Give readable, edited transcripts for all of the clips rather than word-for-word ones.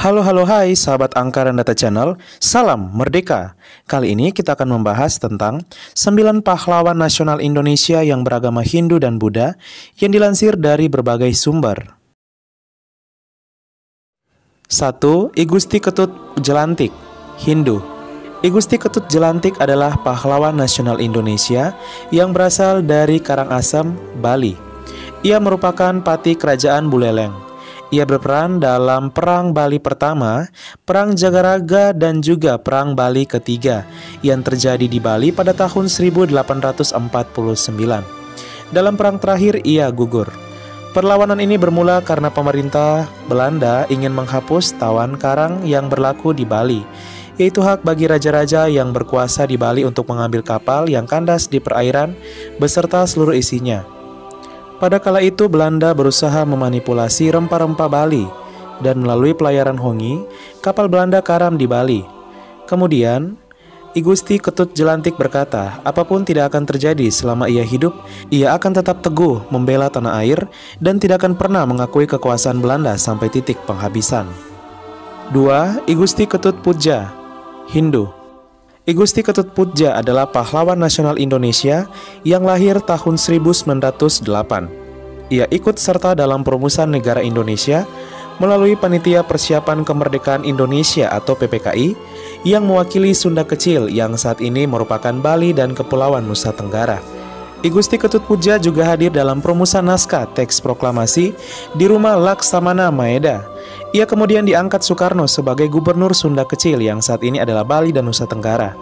Halo hai sahabat Angka dan Data Channel, salam merdeka. Kali ini kita akan membahas tentang 9 pahlawan nasional Indonesia yang beragama Hindu dan Buddha yang dilansir dari berbagai sumber. 1. I Gusti Ketut Jelantik, Hindu. I Gusti Ketut Jelantik adalah pahlawan nasional Indonesia yang berasal dari Karangasem, Bali. Ia merupakan pati kerajaan Buleleng. Ia berperan dalam Perang Bali Pertama, Perang Jagaraga, dan juga Perang Bali Ketiga yang terjadi di Bali pada tahun 1849. Dalam perang terakhir, ia gugur. Perlawanan ini bermula karena pemerintah Belanda ingin menghapus tawan karang yang berlaku di Bali, yaitu hak bagi raja-raja yang berkuasa di Bali untuk mengambil kapal yang kandas di perairan beserta seluruh isinya. Pada kala itu Belanda berusaha memanipulasi rempah-rempah Bali dan melalui pelayaran Hongi, kapal Belanda karam di Bali. Kemudian, I Gusti Ketut Jelantik berkata, apapun tidak akan terjadi selama ia hidup, ia akan tetap teguh membela tanah air dan tidak akan pernah mengakui kekuasaan Belanda sampai titik penghabisan. 2. I Gusti Ketut Puja, Hindu. I Gusti Ketut Puja adalah pahlawan nasional Indonesia yang lahir tahun 1908. Ia ikut serta dalam perumusan negara Indonesia melalui Panitia Persiapan Kemerdekaan Indonesia atau PPKI yang mewakili Sunda Kecil yang saat ini merupakan Bali dan Kepulauan Nusa Tenggara. I Gusti Ketut Puja juga hadir dalam perumusan naskah teks proklamasi di rumah Laksamana Maeda. Ia kemudian diangkat Soekarno sebagai Gubernur Sunda Kecil yang saat ini adalah Bali dan Nusa Tenggara.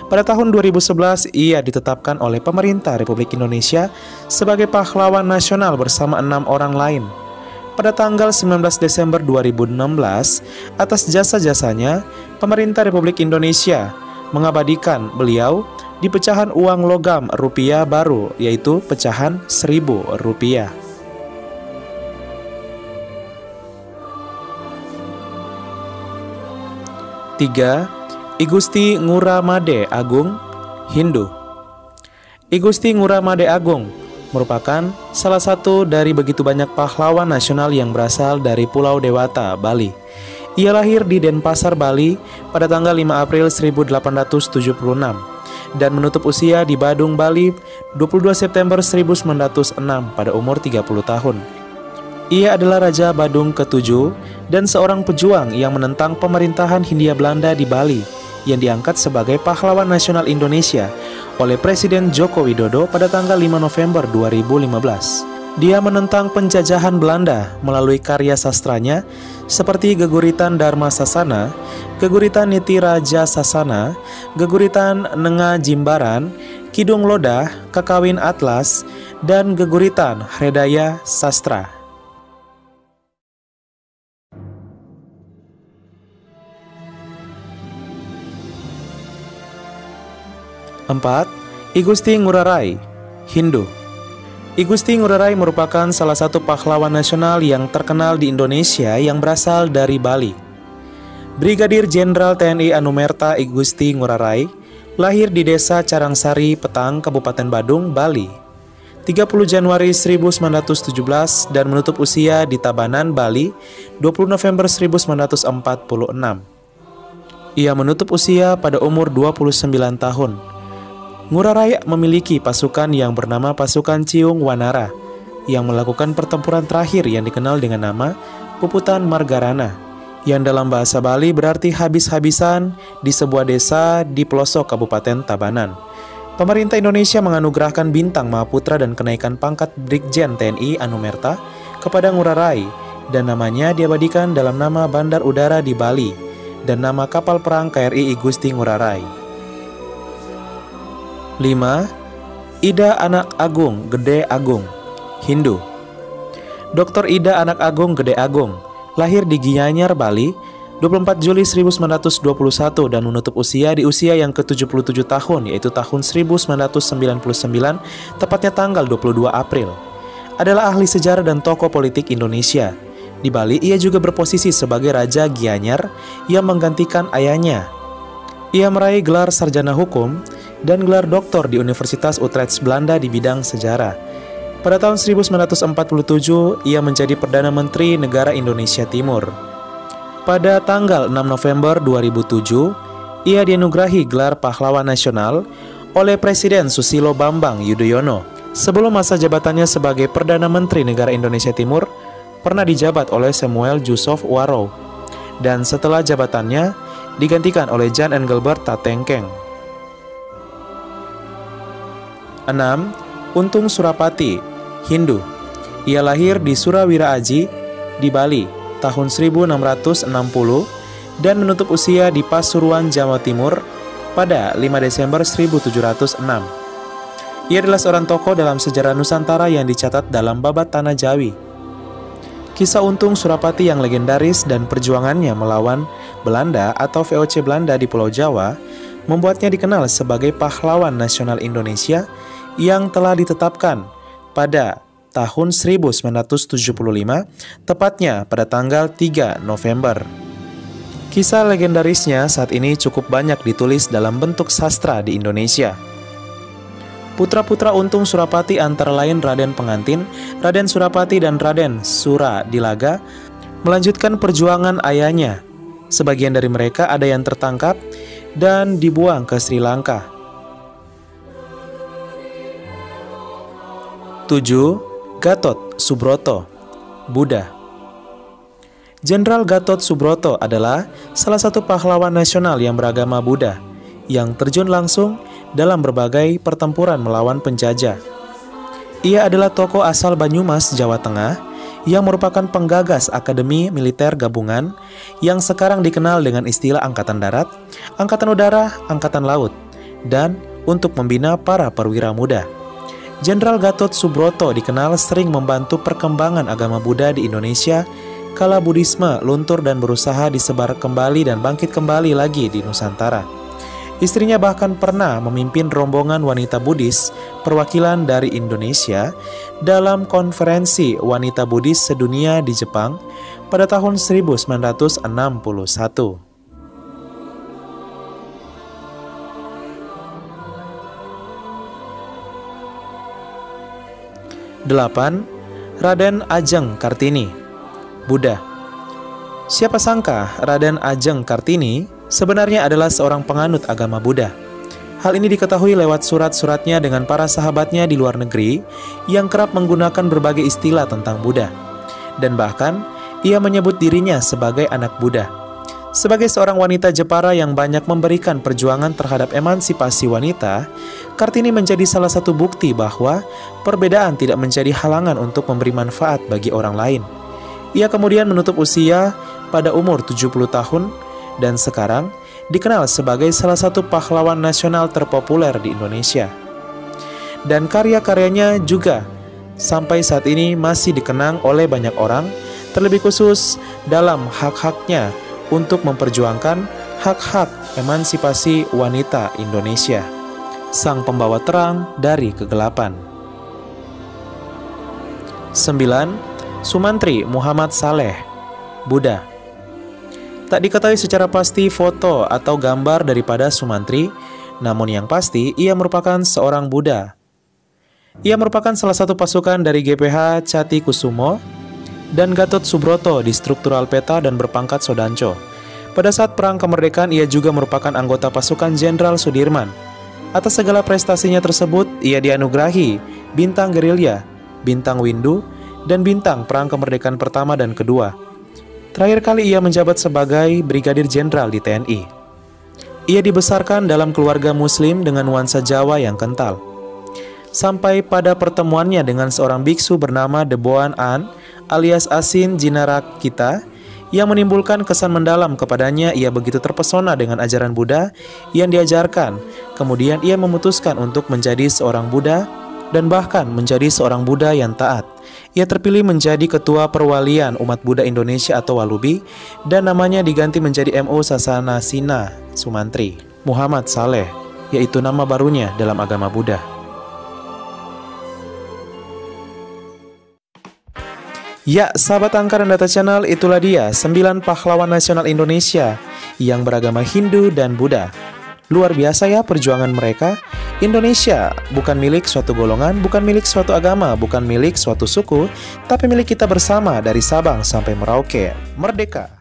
Pada tahun 2011, ia ditetapkan oleh pemerintah Republik Indonesia sebagai pahlawan nasional bersama 6 orang lain. Pada tanggal 19 Desember 2016, atas jasa-jasanya, pemerintah Republik Indonesia mengabadikan beliau di pecahan uang logam rupiah baru, yaitu pecahan Rp1.000. 3. I Gusti Nguramade Agung, Hindu. I Gusti Nguramade Agung merupakan salah satu dari begitu banyak pahlawan nasional yang berasal dari Pulau Dewata, Bali. Ia lahir di Denpasar, Bali pada tanggal 5 April 1876 dan menutup usia di Badung, Bali 22 September 1906 pada umur 30 tahun. Ia adalah Raja Badung ke-7 dan seorang pejuang yang menentang pemerintahan Hindia Belanda di Bali yang diangkat sebagai pahlawan nasional Indonesia oleh Presiden Joko Widodo pada tanggal 5 November 2015. Dia menentang penjajahan Belanda melalui karya sastranya seperti Geguritan Dharma Sasana, Geguritan Niti Raja Sasana, Geguritan Nenga Jimbaran, Kidung Lodah, Kakawin Atlas, dan Geguritan Hredaya Sastra. 4. I Gusti Ngurah Rai, Hindu. I Gusti Ngurah Rai merupakan salah satu pahlawan nasional yang terkenal di Indonesia yang berasal dari Bali. Brigadir Jenderal TNI Anumerta I Gusti Ngurah Rai lahir di Desa Carangsari, Petang, Kabupaten Badung, Bali 30 Januari 1917 dan menutup usia di Tabanan, Bali 20 November 1946. Ia menutup usia pada umur 29 tahun. Ngurah Rai memiliki pasukan yang bernama Pasukan Ciung Wanara yang melakukan pertempuran terakhir yang dikenal dengan nama Puputan Margarana, yang dalam bahasa Bali berarti habis-habisan di sebuah desa di pelosok Kabupaten Tabanan. Pemerintah Indonesia menganugerahkan bintang Mahaputra dan kenaikan pangkat Brigjen TNI Anumerta kepada Ngurah Rai dan namanya diabadikan dalam nama Bandar Udara di Bali dan nama kapal perang KRI I Gusti Ngurah Rai. 5. Ida Anak Agung Gede Agung, Hindu. Dr. Ida Anak Agung Gede Agung lahir di Gianyar, Bali 24 Juli 1921 dan menutup usia di usia yang ke-77 tahun, yaitu tahun 1999, tepatnya tanggal 22 April. Adalah ahli sejarah dan tokoh politik Indonesia. Di Bali, ia juga berposisi sebagai Raja Gianyar yang menggantikan ayahnya. Ia meraih gelar sarjana hukum dan gelar doktor di Universitas Utrecht Belanda di bidang sejarah. Pada tahun 1947, ia menjadi Perdana Menteri Negara Indonesia Timur. Pada tanggal 6 November 2007, ia dianugerahi gelar Pahlawan Nasional oleh Presiden Susilo Bambang Yudhoyono. Sebelum masa jabatannya sebagai Perdana Menteri Negara Indonesia Timur, pernah dijabat oleh Samuel Joseph Warrow, dan setelah jabatannya digantikan oleh Jan Engelbert Tatengkeng. 6. Untung Surapati, Hindu. Ia lahir di Surawira Aji, di Bali, tahun 1660 dan menutup usia di Pasuruan, Jawa Timur pada 5 Desember 1706. Ia adalah seorang tokoh dalam sejarah Nusantara yang dicatat dalam Babat Tanah Jawi. Kisah Untung Surapati yang legendaris dan perjuangannya melawan Belanda atau VOC Belanda di Pulau Jawa membuatnya dikenal sebagai pahlawan nasional Indonesia yang telah ditetapkan pada tahun 1975, tepatnya pada tanggal 3 November. Kisah legendarisnya saat ini cukup banyak ditulis dalam bentuk sastra di Indonesia. Putra-putra Untung Surapati antara lain Raden Pengantin, Raden Surapati, dan Raden Suradilaga melanjutkan perjuangan ayahnya. Sebagian dari mereka ada yang tertangkap dan dibuang ke Sri Lanka. 7. Gatot Subroto, Buddha. Jenderal Gatot Subroto adalah salah satu pahlawan nasional yang beragama Buddha yang terjun langsung dalam berbagai pertempuran melawan penjajah. Ia adalah tokoh asal Banyumas, Jawa Tengah yang merupakan penggagas Akademi Militer Gabungan yang sekarang dikenal dengan istilah Angkatan Darat, Angkatan Udara, Angkatan Laut, dan untuk membina para perwira muda. Jenderal Gatot Subroto dikenal sering membantu perkembangan agama Buddha di Indonesia kala Buddhisme luntur dan berusaha disebar kembali dan bangkit kembali lagi di Nusantara. Istrinya bahkan pernah memimpin rombongan wanita Buddhis perwakilan dari Indonesia dalam konferensi wanita Buddhis sedunia di Jepang pada tahun 1961. 8. Raden Ajeng Kartini, Buddha. Siapa sangka Raden Ajeng Kartini sebenarnya adalah seorang penganut agama Buddha. Hal ini diketahui lewat surat-suratnya dengan para sahabatnya di luar negeri yang kerap menggunakan berbagai istilah tentang Buddha. Dan bahkan ia menyebut dirinya sebagai anak Buddha. Sebagai seorang wanita Jepara yang banyak memberikan perjuangan terhadap emansipasi wanita, Kartini menjadi salah satu bukti bahwa perbedaan tidak menjadi halangan untuk memberi manfaat bagi orang lain. Ia kemudian menutup usia pada umur 70 tahun dan sekarang dikenal sebagai salah satu pahlawan nasional terpopuler di Indonesia. Dan karya-karyanya juga sampai saat ini masih dikenang oleh banyak orang, terlebih khusus dalam hak-haknya untuk memperjuangkan hak-hak emansipasi wanita Indonesia. Sang pembawa terang dari kegelapan. 9. Sumantri Muhammad Saleh, Buddha. Tak diketahui secara pasti foto atau gambar daripada Sumantri, namun yang pasti ia merupakan seorang Buddha. Ia merupakan salah satu pasukan dari GPH Cati Kusumo dan Gatot Subroto di Struktural Peta dan berpangkat Sodanco. Pada saat Perang Kemerdekaan ia juga merupakan anggota pasukan Jenderal Sudirman. Atas segala prestasinya tersebut, ia dianugerahi Bintang Gerilya, Bintang Windu, dan Bintang Perang Kemerdekaan pertama dan kedua. Terakhir kali ia menjabat sebagai Brigadir Jenderal di TNI. Ia dibesarkan dalam keluarga Muslim dengan nuansa Jawa yang kental. Sampai pada pertemuannya dengan seorang biksu bernama Deboan An alias Asin Jinarakita yang menimbulkan kesan mendalam kepadanya. Ia begitu terpesona dengan ajaran Buddha yang diajarkan. Kemudian ia memutuskan untuk menjadi seorang Buddha dan bahkan menjadi seorang Buddha yang taat. Ia terpilih menjadi Ketua Perwalian Umat Buddha Indonesia atau Walubi dan namanya diganti menjadi MU Sasanasina Sumantri Muhammad Saleh, yaitu nama barunya dalam agama Buddha. Ya, sahabat Angka dan Data Channel, itulah dia 9 pahlawan nasional Indonesia yang beragama Hindu dan Buddha. Luar biasa ya perjuangan mereka. Indonesia bukan milik suatu golongan, bukan milik suatu agama, bukan milik suatu suku, tapi milik kita bersama dari Sabang sampai Merauke. Merdeka!